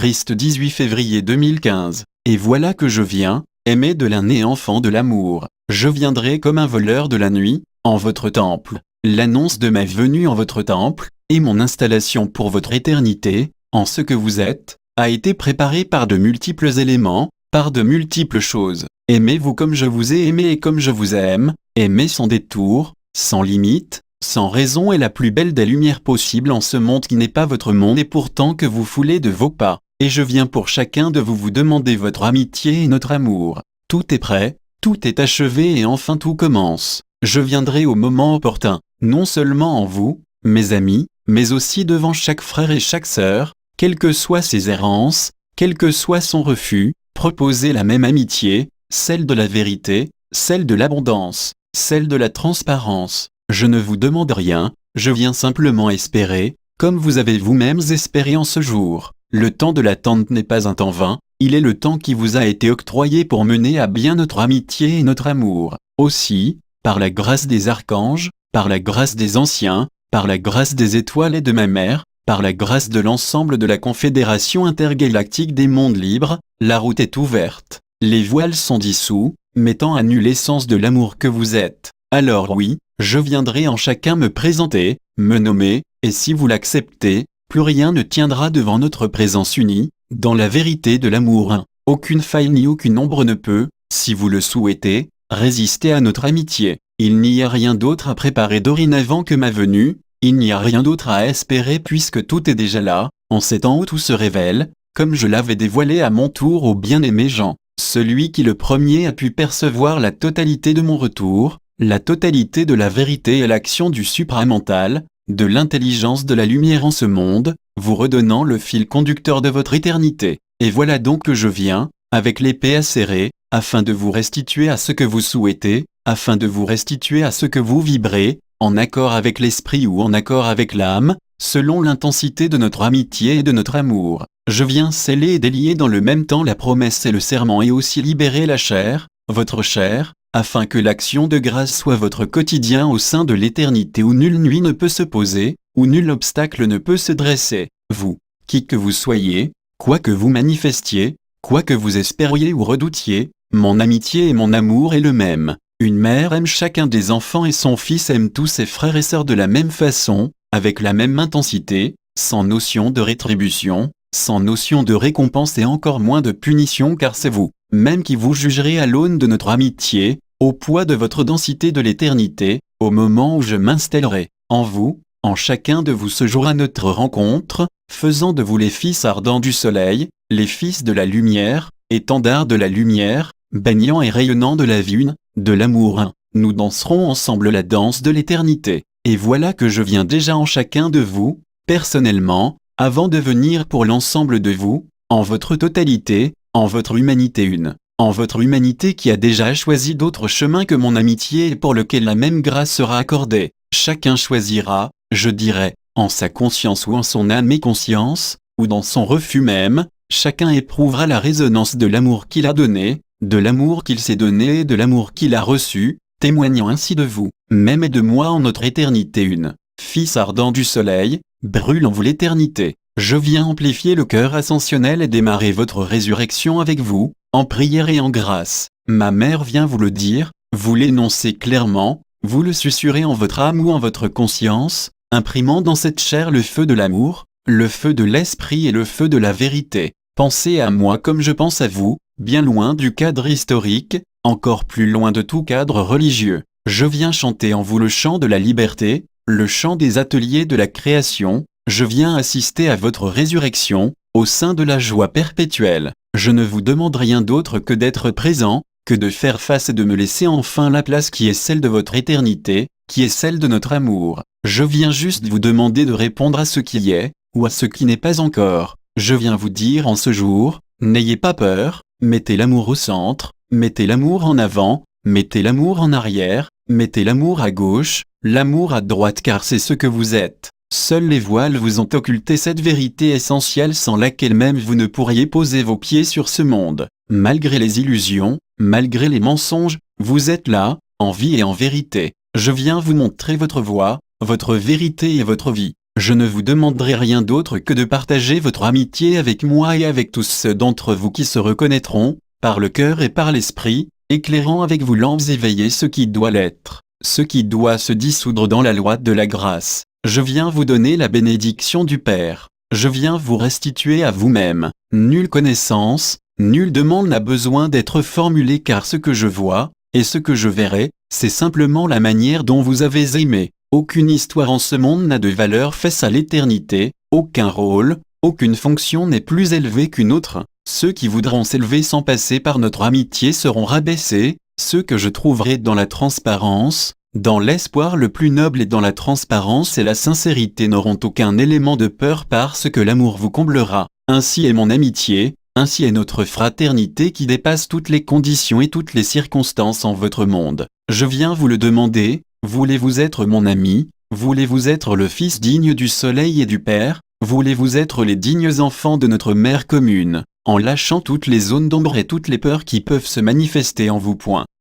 triste 18 février 2015. Et voilà que je viens, aimé de l'un et enfant de l'amour. Je viendrai comme un voleur de la nuit, en votre temple. L'annonce de ma venue en votre temple, et mon installation pour votre éternité, en ce que vous êtes, a été préparée par de multiples éléments, par de multiples choses. Aimez-vous comme je vous ai aimé et comme je vous aime, aimez sans détour, sans limite, sans raison et la plus belle des lumières possibles en ce monde qui n'est pas votre monde et pourtant que vous foulez de vos pas. Et je viens pour chacun de vous demander votre amitié et notre amour. Tout est prêt, tout est achevé et enfin tout commence. Je viendrai au moment opportun, non seulement en vous, mes amis, mais aussi devant chaque frère et chaque sœur, quelles que soient ses errances, quel que soit son refus, proposer la même amitié, celle de la vérité, celle de l'abondance, celle de la transparence. Je ne vous demande rien, je viens simplement espérer, comme vous avez vous-mêmes espéré en ce jour. Le temps de l'attente n'est pas un temps vain, il est le temps qui vous a été octroyé pour mener à bien notre amitié et notre amour. Aussi, par la grâce des archanges, par la grâce des anciens, par la grâce des étoiles et de ma mère, par la grâce de l'ensemble de la Confédération intergalactique des mondes libres, la route est ouverte. Les voiles sont dissous, mettant à nu l'essence de l'amour que vous êtes. Alors oui, je viendrai en chacun me présenter, me nommer, et si vous l'acceptez, plus rien ne tiendra devant notre présence unie, dans la vérité de l'amour. Aucune faille ni aucune ombre ne peut, si vous le souhaitez, résister à notre amitié. Il n'y a rien d'autre à préparer dorénavant que ma venue, il n'y a rien d'autre à espérer puisque tout est déjà là, en ces temps où tout se révèle, comme je l'avais dévoilé à mon tour au bien-aimé Jean. Celui qui le premier a pu percevoir la totalité de mon retour, la totalité de la vérité et l'action du supramental, de l'intelligence de la lumière en ce monde, vous redonnant le fil conducteur de votre éternité. Et voilà donc que je viens, avec l'épée acérée, afin de vous restituer à ce que vous souhaitez, afin de vous restituer à ce que vous vibrez, en accord avec l'esprit ou en accord avec l'âme, selon l'intensité de notre amitié et de notre amour. Je viens sceller et délier dans le même temps la promesse et le serment et aussi libérer la chair, votre chair, afin que l'action de grâce soit votre quotidien au sein de l'éternité où nulle nuit ne peut se poser, où nul obstacle ne peut se dresser. Vous, qui que vous soyez, quoi que vous manifestiez, quoi que vous espériez ou redoutiez, mon amitié et mon amour est le même. Une mère aime chacun des enfants et son fils aime tous ses frères et sœurs de la même façon, avec la même intensité, sans notion de rétribution, sans notion de récompense et encore moins de punition car c'est vous, même qui vous jugerez à l'aune de notre amitié, au poids de votre densité de l'éternité, au moment où je m'installerai, en vous, en chacun de vous ce jour à notre rencontre, faisant de vous les fils ardents du soleil, les fils de la lumière, étendards de la lumière, baignant et rayonnant de la vie une, de l'amour. Nous danserons ensemble la danse de l'éternité. Et voilà que je viens déjà en chacun de vous, personnellement, avant de venir pour l'ensemble de vous, en votre totalité, en votre humanité une, en votre humanité qui a déjà choisi d'autres chemins que mon amitié et pour lequel la même grâce sera accordée. Chacun choisira, je dirais, en sa conscience ou en son âme et conscience, ou dans son refus même, chacun éprouvera la résonance de l'amour qu'il a donné, de l'amour qu'il s'est donné et de l'amour qu'il a reçu, témoignant ainsi de vous, même et de moi en notre éternité une. Fils ardent du soleil, brûle en vous l'éternité. Je viens amplifier le cœur ascensionnel et démarrer votre résurrection avec vous, en prière et en grâce. Ma mère vient vous le dire, vous l'énoncez clairement, vous le susurrez en votre âme ou en votre conscience, imprimant dans cette chair le feu de l'amour, le feu de l'esprit et le feu de la vérité. Pensez à moi comme je pense à vous, bien loin du cadre historique, encore plus loin de tout cadre religieux. Je viens chanter en vous le chant de la liberté, le chant des ateliers de la création, je viens assister à votre résurrection, au sein de la joie perpétuelle. Je ne vous demande rien d'autre que d'être présent, que de faire face et de me laisser enfin la place qui est celle de votre éternité, qui est celle de notre amour. Je viens juste vous demander de répondre à ce qui est, ou à ce qui n'est pas encore. Je viens vous dire en ce jour, n'ayez pas peur, mettez l'amour au centre, mettez l'amour en avant, mettez l'amour en arrière, mettez l'amour à gauche, l'amour à droite car c'est ce que vous êtes. Seuls les voiles vous ont occulté cette vérité essentielle sans laquelle même vous ne pourriez poser vos pieds sur ce monde. Malgré les illusions, malgré les mensonges, vous êtes là, en vie et en vérité. Je viens vous montrer votre voie, votre vérité et votre vie. Je ne vous demanderai rien d'autre que de partager votre amitié avec moi et avec tous ceux d'entre vous qui se reconnaîtront, par le cœur et par l'esprit, éclairant avec vous lampes éveillées ce qui doit l'être, ce qui doit se dissoudre dans la loi de la grâce. Je viens vous donner la bénédiction du Père. Je viens vous restituer à vous-même. Nulle connaissance, nulle demande n'a besoin d'être formulée car ce que je vois, et ce que je verrai, c'est simplement la manière dont vous avez aimé. Aucune histoire en ce monde n'a de valeur face à l'éternité, aucun rôle, aucune fonction n'est plus élevée qu'une autre. Ceux qui voudront s'élever sans passer par notre amitié seront rabaissés, ceux que je trouverai dans la transparence, dans l'espoir le plus noble et dans la transparence et la sincérité n'auront aucun élément de peur parce que l'amour vous comblera. Ainsi est mon amitié, ainsi est notre fraternité qui dépasse toutes les conditions et toutes les circonstances en votre monde. Je viens vous le demander, voulez-vous être mon ami? Voulez-vous être le fils digne du soleil et du Père? Voulez-vous être les dignes enfants de notre mère commune? En lâchant toutes les zones d'ombre et toutes les peurs qui peuvent se manifester en vous.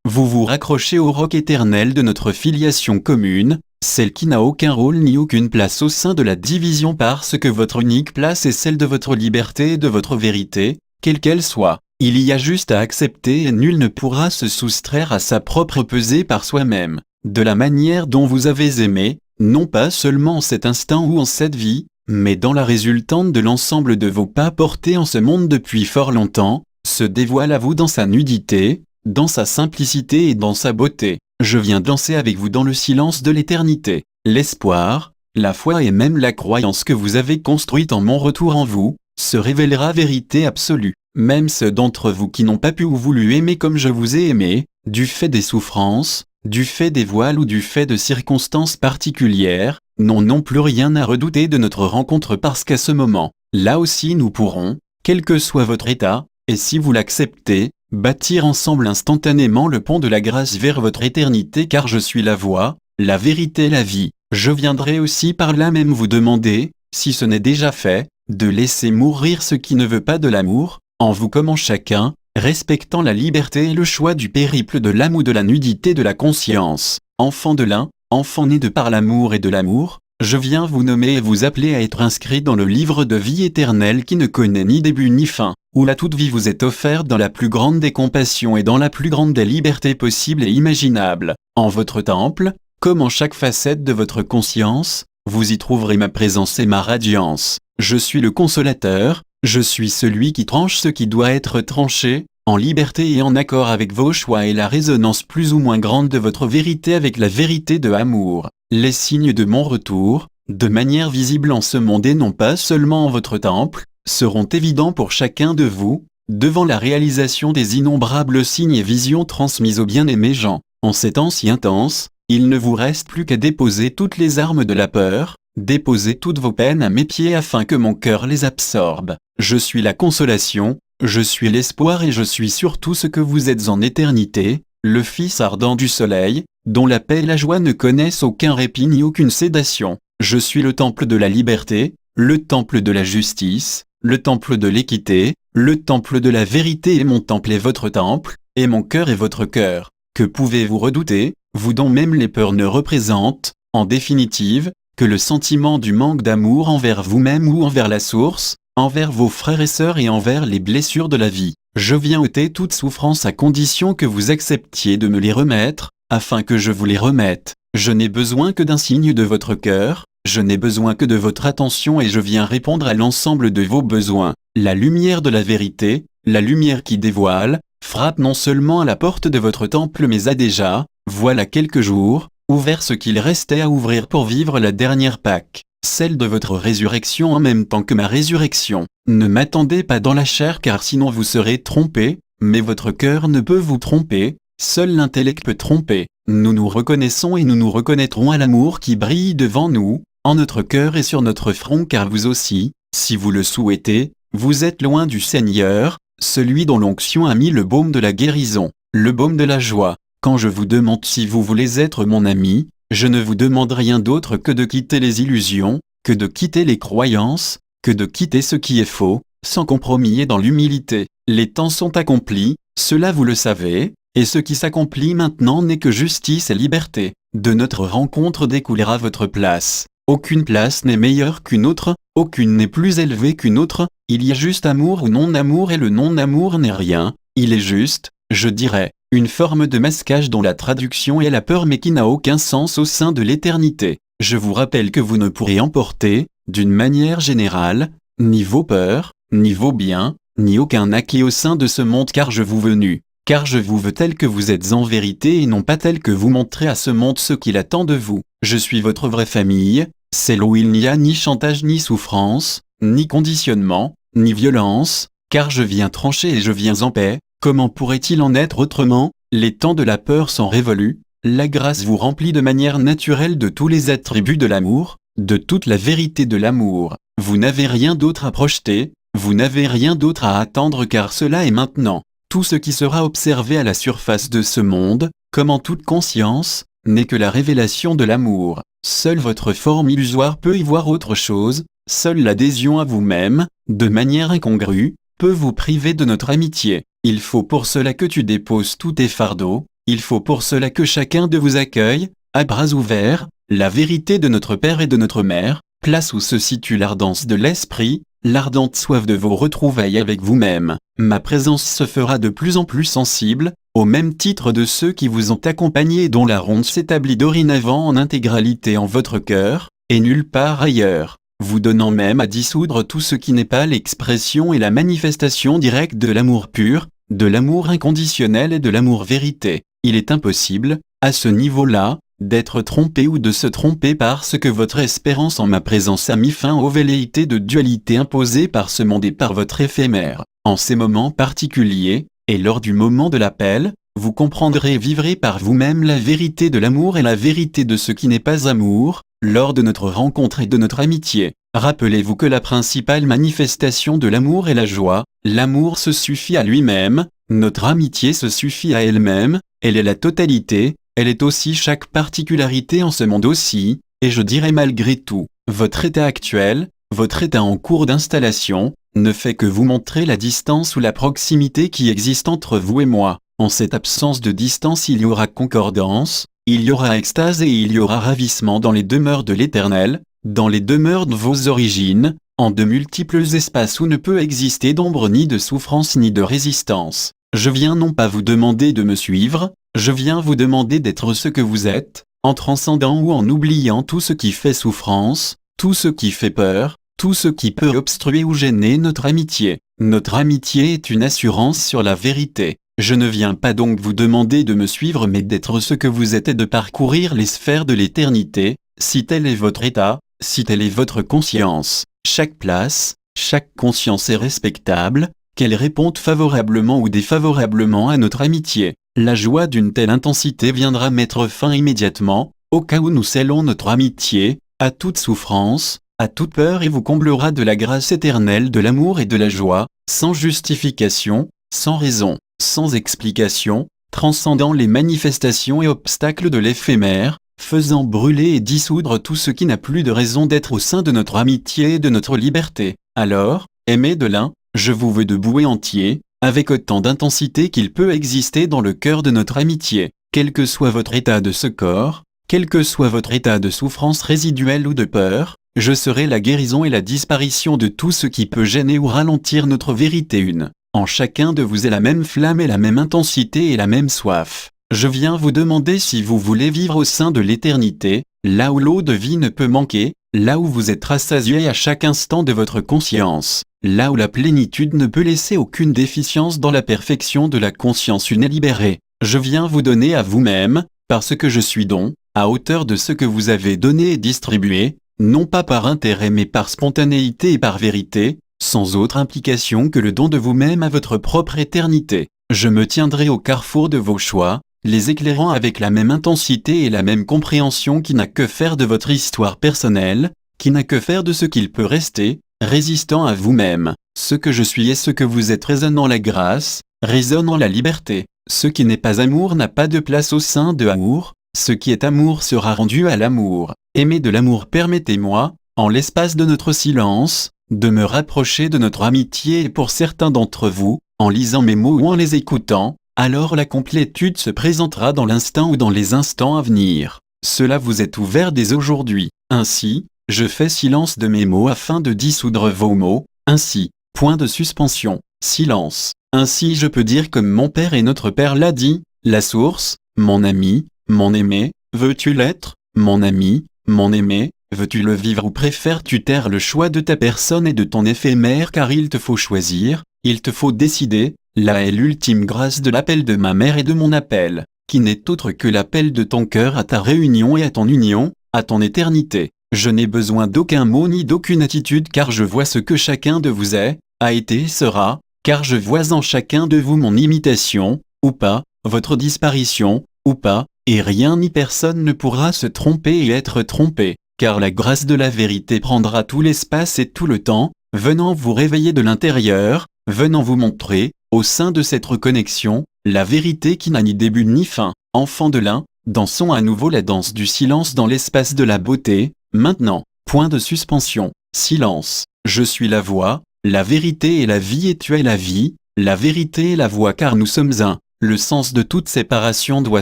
Vous vous raccrochez au roc éternel de notre filiation commune, celle qui n'a aucun rôle ni aucune place au sein de la division parce que votre unique place est celle de votre liberté et de votre vérité, quelle qu'elle soit. Il y a juste à accepter et nul ne pourra se soustraire à sa propre pesée par soi-même. De la manière dont vous avez aimé, non pas seulement en cet instant ou en cette vie, mais dans la résultante de l'ensemble de vos pas portés en ce monde depuis fort longtemps, se dévoile à vous dans sa nudité, dans sa simplicité et dans sa beauté. Je viens danser avec vous dans le silence de l'éternité. L'espoir, la foi et même la croyance que vous avez construite en mon retour en vous, se révélera vérité absolue. Même ceux d'entre vous qui n'ont pas pu ou voulu aimer comme je vous ai aimé, du fait des souffrances, du fait des voiles ou du fait de circonstances particulières, n'ont non plus rien à redouter de notre rencontre parce qu'à ce moment, là aussi nous pourrons, quel que soit votre état, et si vous l'acceptez, bâtir ensemble instantanément le pont de la grâce vers votre éternité car je suis la voie, la vérité et la vie. Je viendrai aussi par là même vous demander, si ce n'est déjà fait, de laisser mourir ce qui ne veut pas de l'amour, en vous comme en chacun, respectant la liberté et le choix du périple de l'âme ou de la nudité de la conscience. Enfant de l'un, enfant né de par l'amour et de l'amour, je viens vous nommer et vous appeler à être inscrit dans le livre de vie éternelle qui ne connaît ni début ni fin, où la toute vie vous est offerte dans la plus grande des compassions et dans la plus grande des libertés possibles et imaginables. En votre temple, comme en chaque facette de votre conscience, vous y trouverez ma présence et ma radiance. Je suis le consolateur, je suis celui qui tranche ce qui doit être tranché, en liberté et en accord avec vos choix et la résonance plus ou moins grande de votre vérité avec la vérité de amour. Les signes de mon retour, de manière visible en ce monde et non pas seulement en votre temple, seront évidents pour chacun de vous, devant la réalisation des innombrables signes et visions transmises aux bien-aimés gens. En ces temps si intenses, il ne vous reste plus qu'à déposer toutes les armes de la peur, déposer toutes vos peines à mes pieds afin que mon cœur les absorbe. Je suis la consolation, je suis l'espoir et je suis surtout ce que vous êtes en éternité, le Fils ardent du soleil, dont la paix et la joie ne connaissent aucun répit ni aucune sédation. Je suis le temple de la liberté, le temple de la justice, le temple de l'équité, le temple de la vérité et mon temple est votre temple, et mon cœur est votre cœur. Que pouvez-vous redouter, vous dont même les peurs ne représentent, en définitive, que le sentiment du manque d'amour envers vous-même ou envers la source, envers vos frères et sœurs et envers les blessures de la vie. Je viens ôter toute souffrance à condition que vous acceptiez de me les remettre, afin que je vous les remette. Je n'ai besoin que d'un signe de votre cœur, je n'ai besoin que de votre attention et je viens répondre à l'ensemble de vos besoins. La lumière de la vérité, la lumière qui dévoile, frappe non seulement à la porte de votre temple mais a déjà, voilà quelques jours, ouvert ce qu'il restait à ouvrir pour vivre la dernière Pâque, celle de votre résurrection en même temps que ma résurrection. Ne m'attendez pas dans la chair car sinon vous serez trompés, mais votre cœur ne peut vous tromper, seul l'intellect peut tromper. Nous nous reconnaissons et nous nous reconnaîtrons à l'amour qui brille devant nous, en notre cœur et sur notre front car vous aussi, si vous le souhaitez, vous êtes loin du Seigneur, celui dont l'onction a mis le baume de la guérison, le baume de la joie. Quand je vous demande si vous voulez être mon ami, je ne vous demande rien d'autre que de quitter les illusions, que de quitter les croyances, que de quitter ce qui est faux, sans compromis et dans l'humilité. Les temps sont accomplis, cela vous le savez, et ce qui s'accomplit maintenant n'est que justice et liberté. De notre rencontre découlera votre place. Aucune place n'est meilleure qu'une autre, aucune n'est plus élevée qu'une autre, il y a juste amour ou non-amour et le non-amour n'est rien, il est juste, je dirais, une forme de masquage dont la traduction est la peur mais qui n'a aucun sens au sein de l'éternité. Je vous rappelle que vous ne pourrez emporter, d'une manière générale, ni vos peurs, ni vos biens, ni aucun acquis au sein de ce monde car je vous veux tel que vous êtes en vérité et non pas tel que vous montrez à ce monde ce qu'il attend de vous. Je suis votre vraie famille, celle où il n'y a ni chantage ni souffrance, ni conditionnement, ni violence, car je viens trancher et je viens en paix. Comment pourrait-il en être autrement? Les temps de la peur sont révolus, la grâce vous remplit de manière naturelle de tous les attributs de l'amour, de toute la vérité de l'amour. Vous n'avez rien d'autre à projeter, vous n'avez rien d'autre à attendre car cela est maintenant. Tout ce qui sera observé à la surface de ce monde, comme en toute conscience, n'est que la révélation de l'amour. Seule votre forme illusoire peut y voir autre chose, seule l'adhésion à vous-même, de manière incongrue, peut vous priver de notre amitié. Il faut pour cela que tu déposes tous tes fardeaux, il faut pour cela que chacun de vous accueille, à bras ouverts, la vérité de notre Père et de notre Mère, place où se situe l'ardence de l'esprit, l'ardente soif de vos retrouvailles avec vous-même. Ma présence se fera de plus en plus sensible, au même titre de ceux qui vous ont accompagné et dont la ronde s'établit dorénavant en intégralité en votre cœur, et nulle part ailleurs, vous donnant même à dissoudre tout ce qui n'est pas l'expression et la manifestation directe de l'amour pur, de l'amour inconditionnel et de l'amour vérité. Il est impossible, à ce niveau-là, d'être trompé ou de se tromper parce que votre espérance en ma présence a mis fin aux velléités de dualité imposées par ce monde et par votre éphémère. En ces moments particuliers, et lors du moment de l'appel, vous comprendrez et vivrez par vous-même la vérité de l'amour et la vérité de ce qui n'est pas amour, lors de notre rencontre et de notre amitié. Rappelez-vous que la principale manifestation de l'amour est la joie, l'amour se suffit à lui-même, notre amitié se suffit à elle-même, elle est la totalité, elle est aussi chaque particularité en ce monde aussi, et je dirais malgré tout, votre état actuel, votre état en cours d'installation, ne fait que vous montrer la distance ou la proximité qui existe entre vous et moi. En cette absence de distance il y aura concordance, il y aura extase et il y aura ravissement dans les demeures de l'Éternel, dans les demeures de vos origines, en de multiples espaces où ne peut exister d'ombre ni de souffrance ni de résistance. Je viens non pas vous demander de me suivre, je viens vous demander d'être ce que vous êtes, en transcendant ou en oubliant tout ce qui fait souffrance, tout ce qui fait peur, tout ce qui peut obstruer ou gêner notre amitié. Notre amitié est une assurance sur la vérité. Je ne viens pas donc vous demander de me suivre mais d'être ce que vous êtes et de parcourir les sphères de l'éternité, si tel est votre état, si telle est votre conscience. Chaque place, chaque conscience est respectable, qu'elle réponde favorablement ou défavorablement à notre amitié. La joie d'une telle intensité viendra mettre fin immédiatement, au cas où nous scellons notre amitié, à toute souffrance, à toute peur et vous comblera de la grâce éternelle de l'amour et de la joie, sans justification, sans raison, sans explication, transcendant les manifestations et obstacles de l'éphémère, faisant brûler et dissoudre tout ce qui n'a plus de raison d'être au sein de notre amitié et de notre liberté. Alors, aimés de l'un, je vous veux debout et entier, avec autant d'intensité qu'il peut exister dans le cœur de notre amitié, quel que soit votre état de ce corps, quel que soit votre état de souffrance résiduelle ou de peur, je serai la guérison et la disparition de tout ce qui peut gêner ou ralentir notre vérité une. En chacun de vous est la même flamme et la même intensité et la même soif. Je viens vous demander si vous voulez vivre au sein de l'éternité, là où l'eau de vie ne peut manquer, là où vous êtes rassasié à chaque instant de votre conscience, là où la plénitude ne peut laisser aucune déficience dans la perfection de la conscience une et libérée. Je viens vous donner à vous-même, parce que je suis don, à hauteur de ce que vous avez donné et distribué, non pas par intérêt mais par spontanéité et par vérité, sans autre implication que le don de vous-même à votre propre éternité. Je me tiendrai au carrefour de vos choix, les éclairant avec la même intensité et la même compréhension qui n'a que faire de votre histoire personnelle, qui n'a que faire de ce qu'il peut rester, résistant à vous-même. Ce que je suis et ce que vous êtes résonnant la grâce, résonnant la liberté. Ce qui n'est pas amour n'a pas de place au sein de amour, ce qui est amour sera rendu à l'amour. Aimé de l'amour, permettez-moi, en l'espace de notre silence, de me rapprocher de notre amitié et pour certains d'entre vous, en lisant mes mots ou en les écoutant, alors la complétude se présentera dans l'instant ou dans les instants à venir. Cela vous est ouvert dès aujourd'hui. Ainsi, je fais silence de mes mots afin de dissoudre vos mots, ainsi, point de suspension, silence. Ainsi je peux dire comme mon Père et notre Père l'a dit, la source, mon ami, mon aimé, veux-tu l'être, mon ami, mon aimé, veux-tu le vivre ou préfères-tu taire le choix de ta personne et de ton éphémère car il te faut choisir, il te faut décider, là est l'ultime grâce de l'appel de ma mère et de mon appel, qui n'est autre que l'appel de ton cœur à ta réunion et à ton union, à ton éternité. Je n'ai besoin d'aucun mot ni d'aucune attitude car je vois ce que chacun de vous est, a été et sera, car je vois en chacun de vous mon imitation, ou pas, votre disparition, ou pas, et rien ni personne ne pourra se tromper et être trompé, car la grâce de la vérité prendra tout l'espace et tout le temps, venant vous réveiller de l'intérieur, venant vous montrer, au sein de cette reconnexion, la vérité qui n'a ni début ni fin. Enfants de l'un, dansons à nouveau la danse du silence dans l'espace de la beauté, maintenant, point de suspension, silence, je suis la voix, la vérité et la vie et tu es la vie, la vérité et la voix car nous sommes un, le sens de toute séparation doit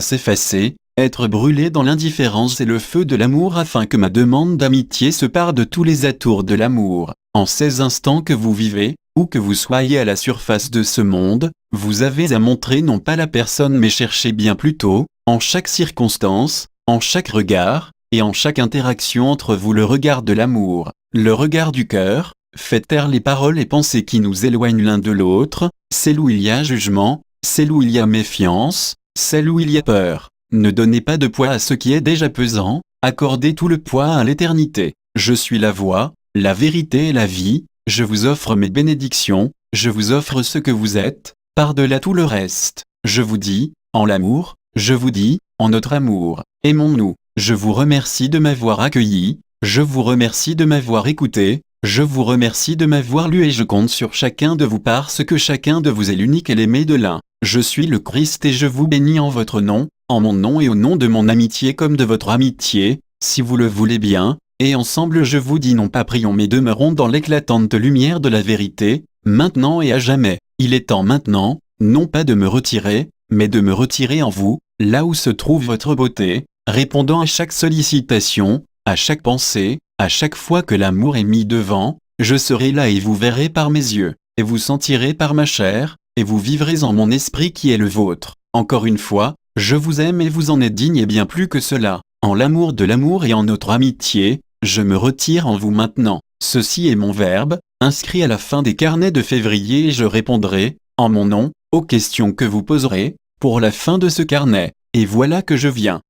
s'effacer, être brûlé dans l'indifférence et le feu de l'amour afin que ma demande d'amitié se pare de tous les atours de l'amour. En ces instants que vous vivez, où que vous soyez à la surface de ce monde, vous avez à montrer non pas la personne mais chercher bien plutôt, en chaque circonstance, en chaque regard, et en chaque interaction entre vous le regard de l'amour, le regard du cœur, faites taire les paroles et pensées qui nous éloignent l'un de l'autre, celles où il y a jugement, celles où il y a méfiance, celles où il y a peur. Ne donnez pas de poids à ce qui est déjà pesant, accordez tout le poids à l'éternité. Je suis la voie, la vérité et la vie, je vous offre mes bénédictions, je vous offre ce que vous êtes, par-delà tout le reste. Je vous dis, en l'amour, je vous dis, en notre amour, aimons-nous. Je vous remercie de m'avoir accueilli, je vous remercie de m'avoir écouté, je vous remercie de m'avoir lu et je compte sur chacun de vous parce que chacun de vous est l'unique et l'aimé de l'un. Je suis le Christ et je vous bénis en votre nom, en mon nom et au nom de mon amitié comme de votre amitié, si vous le voulez bien, et ensemble je vous dis non pas prions mais demeurons dans l'éclatante lumière de la vérité, maintenant et à jamais. Il est temps maintenant, non pas de me retirer, mais de me retirer en vous, là où se trouve votre beauté, répondant à chaque sollicitation, à chaque pensée, à chaque fois que l'amour est mis devant, je serai là et vous verrez par mes yeux, et vous sentirez par ma chair, et vous vivrez en mon esprit qui est le vôtre. Encore une fois, je vous aime et vous en êtes digne et bien plus que cela. En l'amour de l'amour et en notre amitié, je me retire en vous maintenant. Ceci est mon verbe, inscrit à la fin des carnets de février et je répondrai, en mon nom, aux questions que vous poserez, pour la fin de ce carnet. Et voilà que je viens.